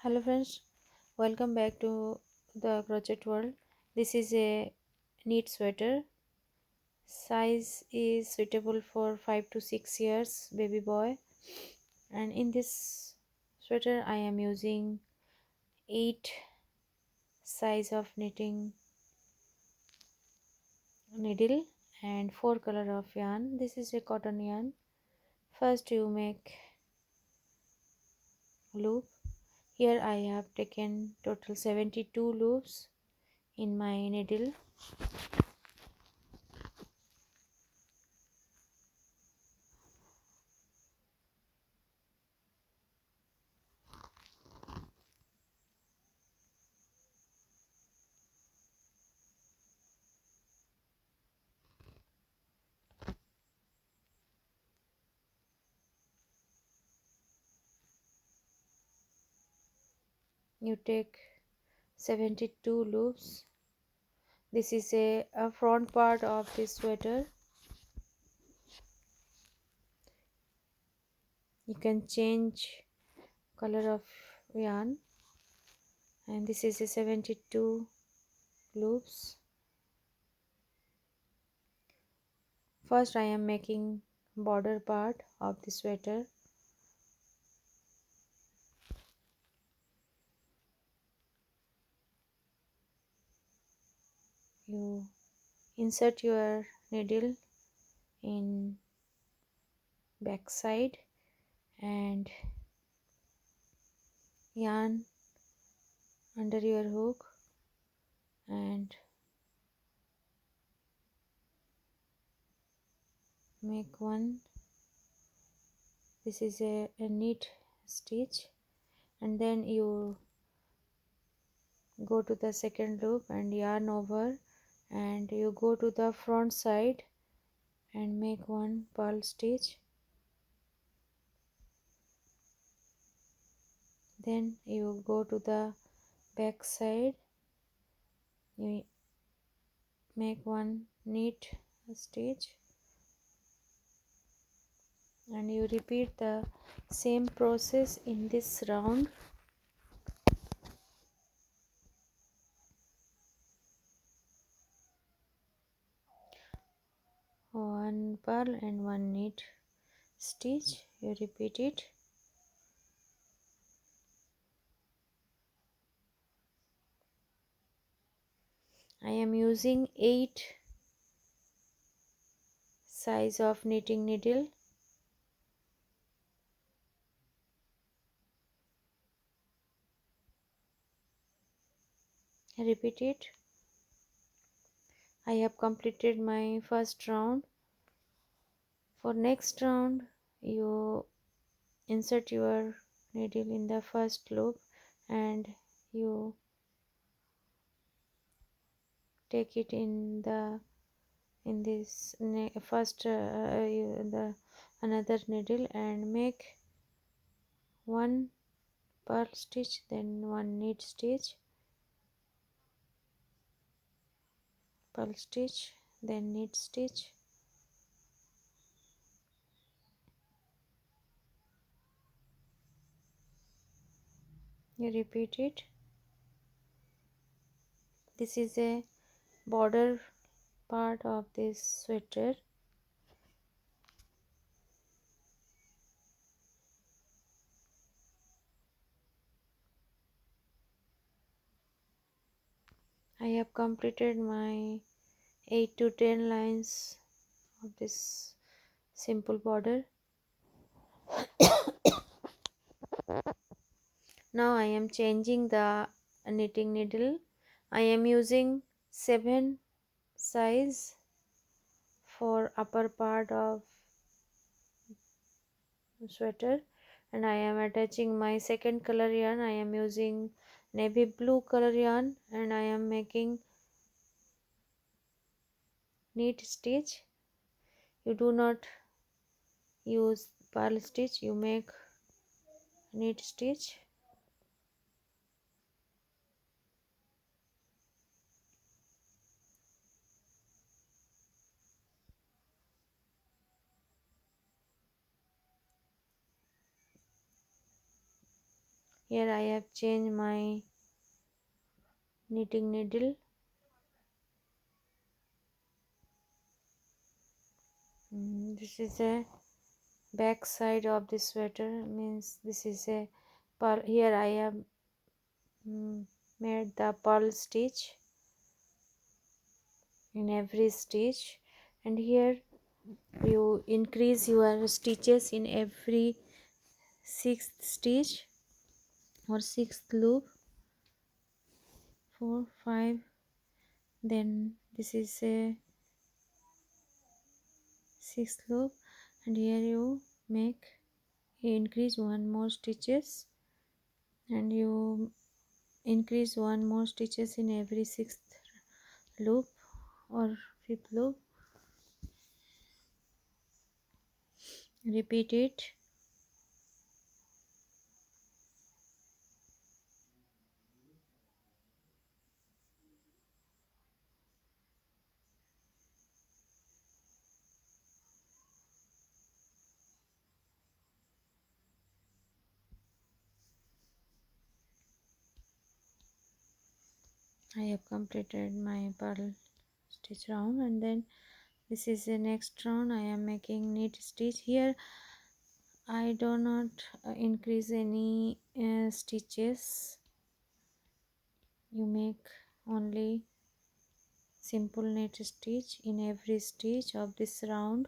Hello friends, welcome back to the crochet world. This is a knit sweater. Size is suitable for 5 to 6 years baby boy, and in this sweater I am using 8 size of knitting needle and 4 color of yarn. This is a cotton yarn. First you make loop. Here I have taken total 72 loops in my needle. You take 72 loops. This is a front part of this sweater. You can change color of yarn, and this is a 72 loops. First I am making border part of the sweater. You insert your needle in back side and yarn under your hook and make one. This is a knit stitch, and then you go to the second loop and yarn over, and you go to the front side and make one purl stitch. Then you go to the back side, you make one knit stitch, and you repeat the same process in this round. One purl and one knit stitch, you repeat it. I am using 8 size of knitting needle. Repeat it. I have completed my first round. For next round, you insert your needle in the first loop and you take it in this first the another needle and make one purl stitch, then one knit stitch, purl stitch, then knit stitch. You repeat it. This is a border part of this sweater. I have completed my 8 to 10 lines of this simple border. Now I am changing the knitting needle. I am using 7 size for upper part of sweater, and I am attaching my second color yarn. I am using navy blue color yarn, and I am making knit stitch. You do not use purl stitch, you make knit stitch. Here I have changed my knitting needle. This is a back side of the sweater, means this is a pearl. Here I have made the pearl stitch in every stitch, and here you increase your stitches in every sixth stitch or sixth loop. 4 5, then this is a sixth loop, and here you increase one more stitches, and you increase one more stitches in every sixth loop or fifth loop. Repeat it. I have completed my pearl stitch round, and then this is the next round. I am making knit stitch. Here I do not increase any stitches. You make only simple knit stitch in every stitch of this round.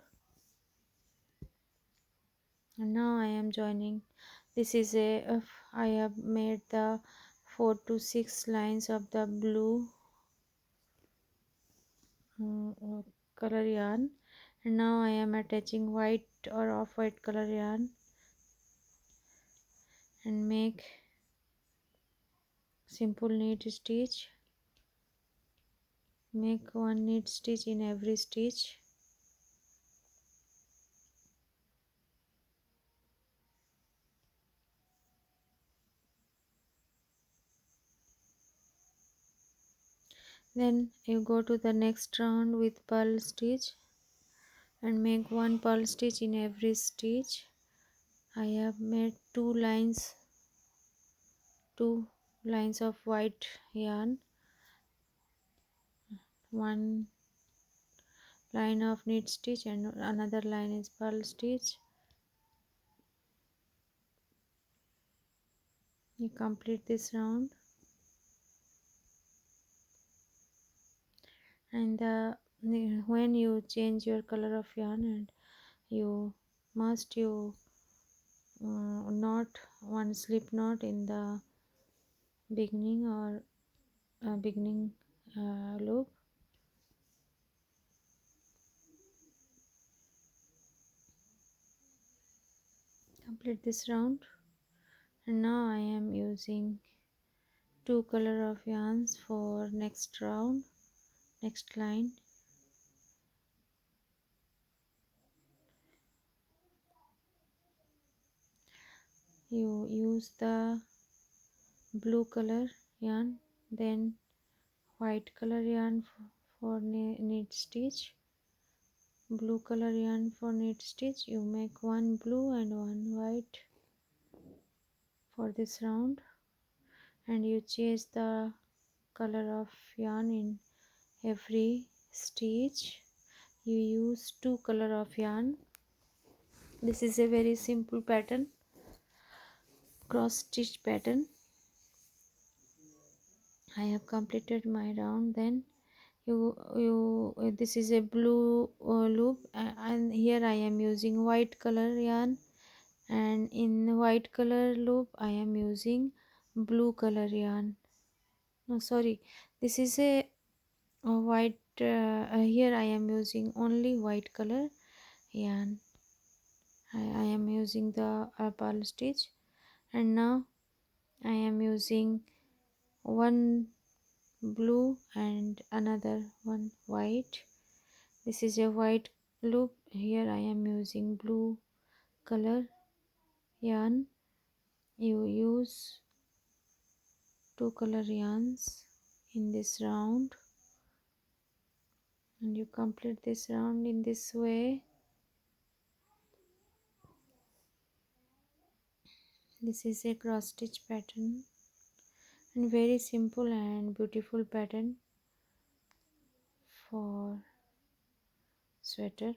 And now I am joining. This is I have made the 4 to 6 lines of the blue color yarn, and now I am attaching white or off-white color yarn and make simple knit stitch. Make one knit stitch in every stitch. Then you go to the next round with purl stitch and make one purl stitch in every stitch. I have made two lines of white yarn, one line of knit stitch and another line is purl stitch. You complete this round, and when you change your color of yarn, and you must knot one slip knot in the beginning or beginning loop. Complete this round, and now I am using two color of yarns for next round, next line. You use the blue color yarn, then white color yarn for knit stitch, blue color yarn for knit stitch. You make one blue and one white for this round, and you change the color of yarn in every stitch. You use two color of yarn. This is a very simple pattern, cross stitch pattern. I have completed my round. Then this is a blue loop, and here I am using white color yarn, and in white color loop I am using blue color yarn. No, sorry, this is a white here I am using only white color yarn. I am using the purl stitch, and now I am using one blue and another one white. This is a white loop. Here I am using blue color yarn. You use two color yarns in this round, and you complete this round in this way. This is a cross stitch pattern and very simple and beautiful pattern for sweater.